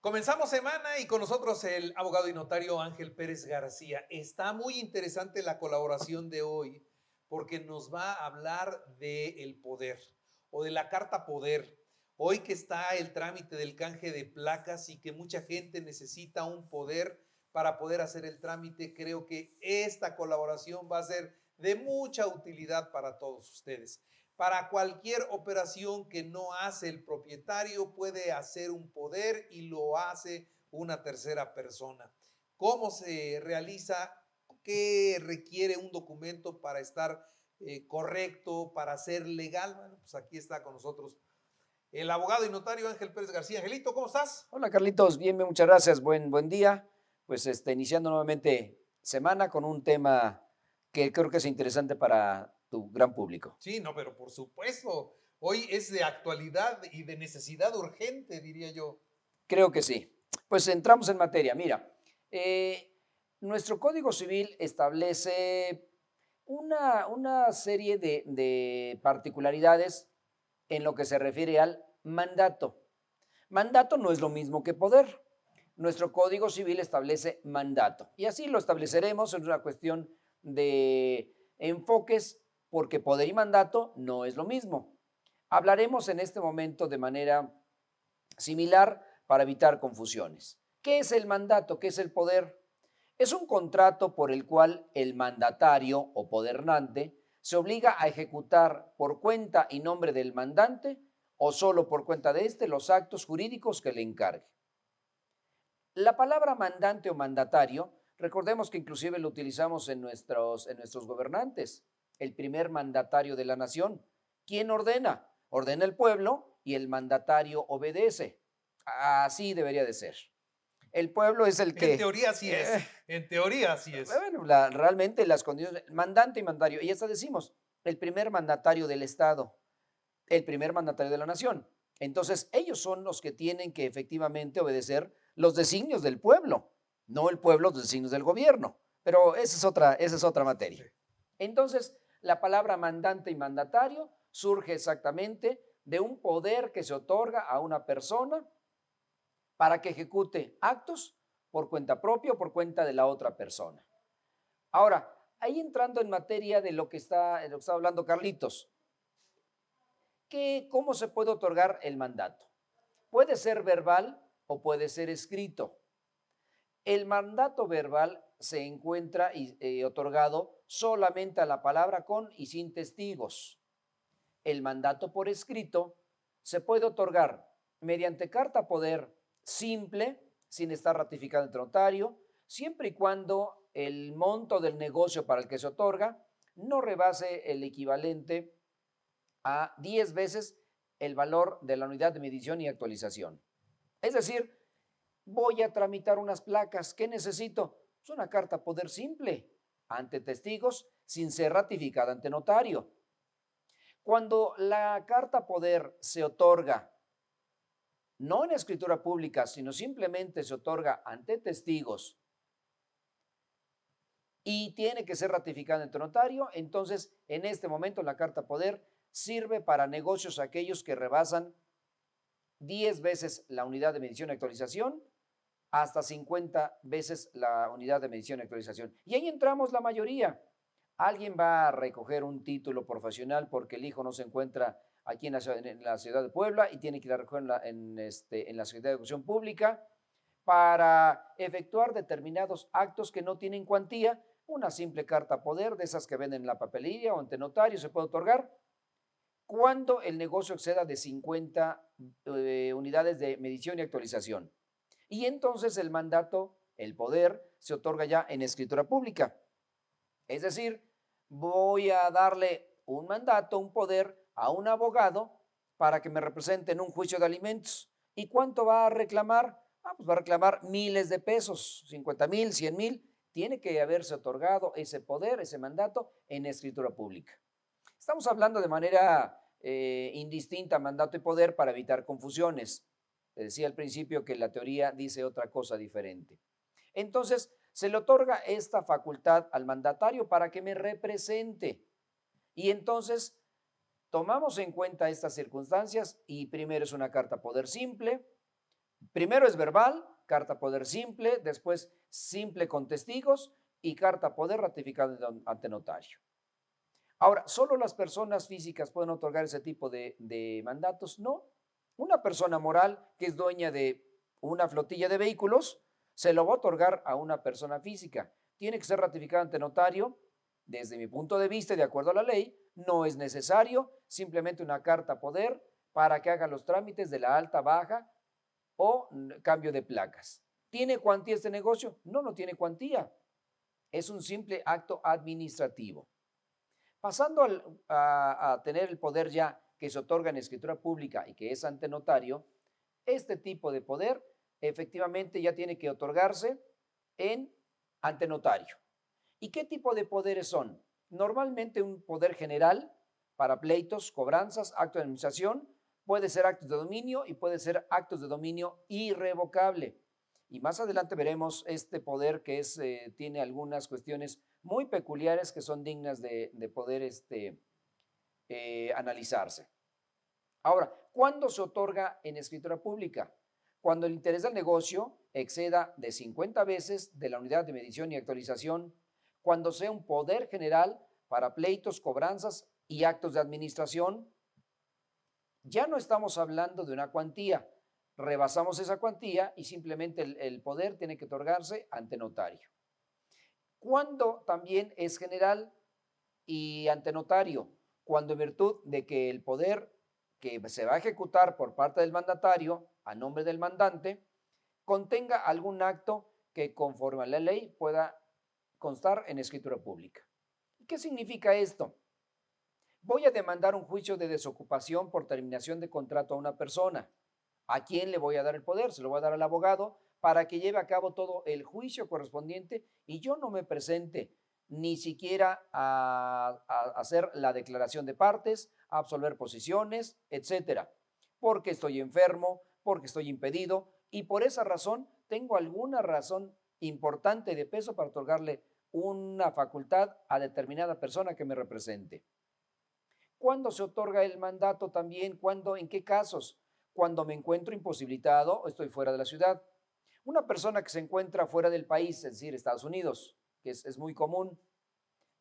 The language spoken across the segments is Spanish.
Comenzamos semana y con nosotros el abogado y notario Ángel Pérez García. Está muy interesante la colaboración de hoy porque nos va a hablar del poder o de la carta poder. Hoy que está el trámite del canje de placas y que mucha gente necesita un poder para poder hacer el trámite, creo que esta colaboración va a ser de mucha utilidad para todos ustedes. Para cualquier operación que no hace el propietario, puede hacer un poder y lo hace una tercera persona. ¿Cómo se realiza? ¿Qué requiere un documento para estar correcto, para ser legal? Bueno, pues aquí está con nosotros el abogado y notario Ángel Pérez García. Angelito, ¿cómo estás? Hola Carlitos, bien, bien, muchas gracias, buen día. Pues iniciando nuevamente semana con un tema que creo que es interesante para tu gran público. Sí, no, pero por supuesto, hoy es de actualidad y de necesidad urgente, diría yo. Creo que sí. Pues entramos en materia. Mira, eh, nuestro Código Civil establece una serie de particularidades en lo que se refiere al mandato. Mandato no es lo mismo que poder. Nuestro Código Civil establece mandato y así lo estableceremos. En una cuestión de enfoques porque poder y mandato no es lo mismo. Hablaremos en este momento de manera similar para evitar confusiones. ¿Qué es el mandato? ¿Qué es el poder? Es un contrato por el cual el mandatario o podernante se obliga a ejecutar por cuenta y nombre del mandante o solo por cuenta de éste los actos jurídicos que le encargue. La palabra mandante o mandatario, recordemos que inclusive lo utilizamos en nuestros gobernantes. El primer mandatario de la nación. ¿Quién ordena? Ordena el pueblo y el mandatario obedece. Así debería de ser. El pueblo es el En que, teoría sí es, en teoría sí es. bueno, realmente las condiciones, mandante y mandatario, y hasta decimos, el primer mandatario del Estado, el primer mandatario de la nación. Entonces, ellos son los que tienen que efectivamente obedecer los designios del pueblo, no el pueblo los designios del gobierno. Pero esa es otra Sí. materia. Entonces, la palabra mandante y mandatario surge exactamente de un poder que se otorga a una persona para que ejecute actos por cuenta propia o por cuenta de la otra persona. Ahora, ahí entrando en materia de lo que está hablando Carlitos, ¿cómo se puede otorgar el mandato? Puede ser verbal o puede ser escrito. El mandato verbal se encuentra otorgado solamente a la palabra con y sin testigos. El mandato por escrito se puede otorgar mediante carta poder simple, sin estar ratificado ante notario, siempre y cuando el monto del negocio para el que se otorga no rebase el equivalente a 10 veces el valor de la unidad de medición y actualización. Es decir, voy a tramitar unas placas. ¿Qué necesito? Es una carta poder simple ante testigos sin ser ratificada ante notario. Cuando la carta poder se otorga no en escritura pública, sino simplemente se otorga ante testigos y tiene que ser ratificada ante notario, entonces en este momento la carta poder sirve para negocios aquellos que rebasan 10 veces la unidad de medición y actualización, hasta 50 veces la unidad de medición y actualización. Y ahí entramos la mayoría. Alguien va a recoger un título profesional porque el hijo no se encuentra aquí en la ciudad de Puebla y tiene que ir a recoger en la Secretaría de Educación Pública para efectuar determinados actos que no tienen cuantía. Una simple carta poder de esas que venden en la papelería o ante notario se puede otorgar cuando el negocio exceda de 50 unidades de medición y actualización. Y entonces el mandato, el poder, se otorga ya en escritura pública. Es decir, voy a darle un mandato, un poder a un abogado para que me represente en un juicio de alimentos. ¿Y cuánto va a reclamar? Pues va a reclamar miles de pesos, 50,000, 100,000. Tiene que haberse otorgado ese poder, ese mandato en escritura pública. Estamos hablando de manera indistinta mandato y poder para evitar confusiones. Te decía al principio que la teoría dice otra cosa diferente. Entonces, se le otorga esta facultad al mandatario para que me represente. Y entonces, tomamos en cuenta estas circunstancias y primero es una carta poder simple, Primero es verbal, carta poder simple, después simple con testigos y carta poder ratificada ante notario. Ahora, ¿solo las personas físicas pueden otorgar ese tipo de mandatos? No. Una persona moral que es dueña de una flotilla de vehículos se lo va a otorgar a una persona física. Tiene que ser ratificada ante notario. Desde mi punto de vista y de acuerdo a la ley, no es necesario simplemente una carta poder para que haga los trámites de la alta, baja o cambio de placas. ¿Tiene cuantía este negocio? No, no tiene cuantía. Es un simple acto administrativo. Pasando a tener el poder ya que se otorga en escritura pública y que es ante notario, este tipo de poder efectivamente ya tiene que otorgarse en ante notario. ¿Y qué tipo de poderes son? Normalmente un poder general para pleitos, cobranzas, acto de administración, puede ser actos de dominio y puede ser actos de dominio irrevocable. Y más adelante veremos este poder que tiene algunas cuestiones muy peculiares que son dignas de poder analizarse. Ahora, ¿cuándo se otorga en escritura pública? Cuando el interés del negocio exceda de 50 veces de la unidad de medición y actualización, cuando sea un poder general para pleitos, cobranzas y actos de administración, ya no estamos hablando de una cuantía. Rebasamos esa cuantía y simplemente el poder tiene que otorgarse ante notario. Cuando también es general y ante notario, cuando en virtud de que el poder que se va a ejecutar por parte del mandatario a nombre del mandante contenga algún acto que conforme a la ley pueda constar en escritura pública. ¿Qué significa esto? Voy a demandar un juicio de desocupación por terminación de contrato a una persona. ¿A quién le voy a dar el poder? Se lo voy a dar al abogado para que lleve a cabo todo el juicio correspondiente y yo no me presente ni siquiera a hacer la declaración de partes, a absolver posiciones, etcétera, porque estoy enfermo, porque estoy impedido y por esa razón tengo alguna razón importante de peso para otorgarle una facultad a determinada persona que me represente. ¿Cuándo se otorga el mandato también? ¿Cuándo? ¿En qué casos? Cuando me encuentro imposibilitado o estoy fuera de la ciudad. Una persona que se encuentra fuera del país, es decir, Estados Unidos, que es muy común,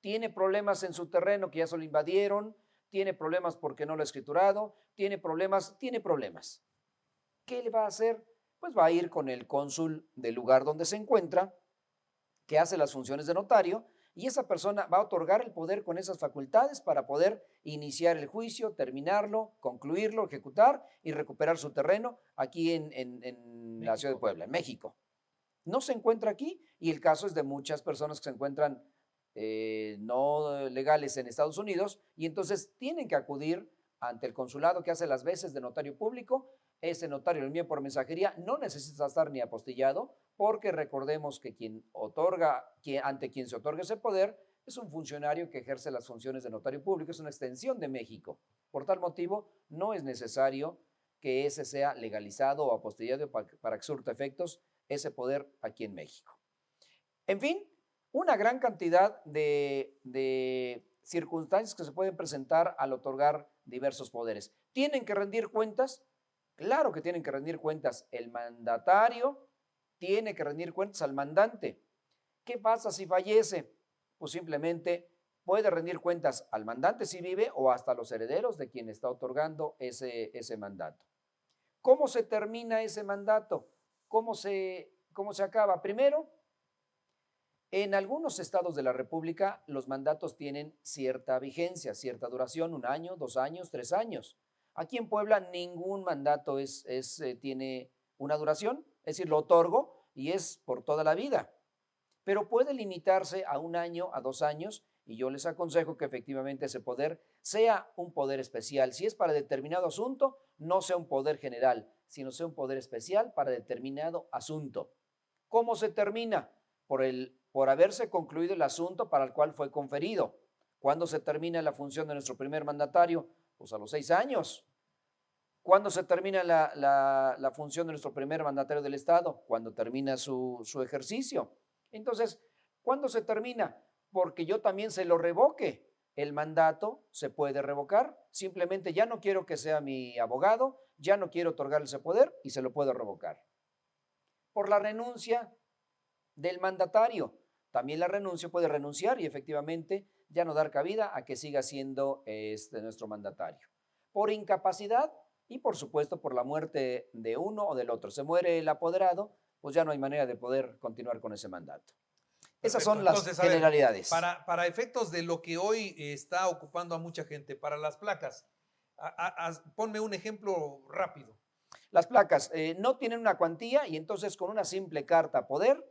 tiene problemas en su terreno que ya se lo invadieron, tiene problemas porque no lo ha escriturado, tiene problemas, tiene problemas. ¿Qué le va a hacer? Pues va a ir con el cónsul del lugar donde se encuentra, que hace las funciones de notario, y esa persona va a otorgar el poder con esas facultades para poder iniciar el juicio, terminarlo, concluirlo, ejecutar y recuperar su terreno aquí en la ciudad de México. Puebla, en México. No se encuentra aquí y el caso es de muchas personas que se encuentran no legales en Estados Unidos y entonces tienen que acudir ante el consulado que hace las veces de notario público. Ese notario lo envía por mensajería, no necesita estar ni apostillado, porque recordemos que quien otorga, ante quien se otorga ese poder, es un funcionario que ejerce las funciones de notario público, es una extensión de México. Por tal motivo, no es necesario que ese sea legalizado o apostillado para que surta efectos ese poder aquí en México. En fin, una gran cantidad de circunstancias que se pueden presentar al otorgar diversos poderes. ¿Tienen que rendir cuentas? Claro que tienen que rendir cuentas. El mandatario tiene que rendir cuentas al mandante. ¿Qué pasa si fallece? Pues simplemente puede rendir cuentas al mandante si vive o hasta los herederos de quien está otorgando ese mandato. ¿Cómo se termina ese mandato? ¿Cómo se acaba? Primero, en algunos estados de la República los mandatos tienen cierta vigencia, cierta duración, 1 año, 2 años, 3 años. Aquí en Puebla ningún mandato tiene una duración, es decir, lo otorgo y es por toda la vida, pero puede limitarse a 1 año, a 2 años y yo les aconsejo que efectivamente ese poder sea un poder especial. Si es para determinado asunto, no sea un poder general, sino sea un poder especial para determinado asunto. ¿Cómo se termina? Por haberse concluido el asunto para el cual fue conferido. ¿Cuándo se termina la función de nuestro primer mandatario? Pues a los 6 años. ¿Cuándo se termina la función de nuestro primer mandatario del Estado? Cuando termina su ejercicio. Entonces, ¿cuándo se termina? Porque yo también se lo revoque. El mandato se puede revocar. Simplemente ya no quiero que sea mi abogado, ya no quiero otorgarle ese poder y se lo puedo revocar. por la renuncia del mandatario. También la renuncia puede renunciar y efectivamente ya no dar cabida a que siga siendo nuestro mandatario. Por incapacidad y por supuesto por la muerte de uno o del otro. Se muere el apoderado, pues ya no hay manera de poder continuar con ese mandato. Esas Perfecto. son las Entonces, a ver, generalidades. para efectos de lo que hoy está ocupando a mucha gente, para las placas, ponme un ejemplo rápido. Las placas no tienen una cuantía y entonces con una simple carta poder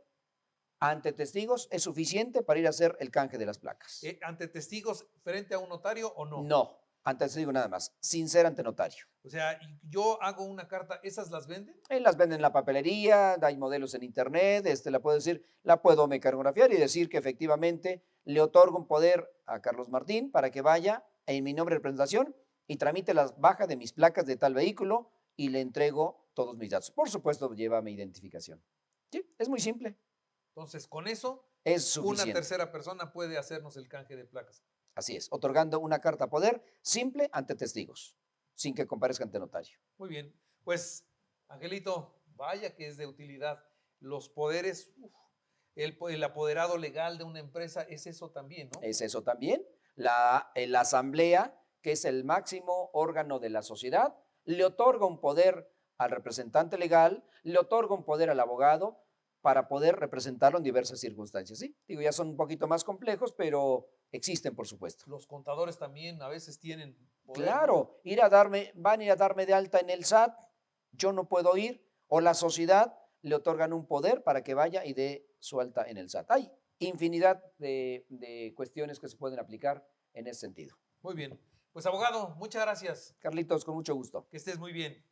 ante testigos es suficiente para ir a hacer el canje de las placas. ¿Ante testigos frente a un notario o no? No, ante testigo nada más, sin ser ante notario. O sea, yo hago una carta, ¿esas las venden? Las venden en la papelería, hay modelos en internet, la puedo decir, la puedo mecanografar y decir que efectivamente le otorgo un poder a Carlos Martín para que vaya en mi nombre de representación y tramite la baja de mis placas de tal vehículo y le entrego todos mis datos. Por supuesto, lleva mi identificación. Sí, es muy simple. Entonces, con eso, Es suficiente. una tercera persona puede hacernos el canje de placas. Así es, otorgando una carta poder simple ante testigos, sin que comparezca ante notario. Muy bien. Pues, Angelito, vaya que es de utilidad. Los poderes, el apoderado legal de una empresa es eso también, ¿no? Es eso también. La asamblea, que es el máximo órgano de la sociedad, le otorga un poder al representante legal, le otorga un poder al abogado para poder representarlo en diversas circunstancias. ¿Sí? Digo, ya son un poquito más complejos, pero existen, por supuesto. Los contadores también a veces tienen poder, Claro, van a ir a darme de alta en el SAT, yo no puedo ir, o la sociedad le otorgan un poder para que vaya y dé su alta en el SAT. Hay infinidad de cuestiones que se pueden aplicar en ese sentido. ¿no? Muy bien. Pues abogado, muchas gracias. Carlitos, con mucho gusto. Que estés muy bien.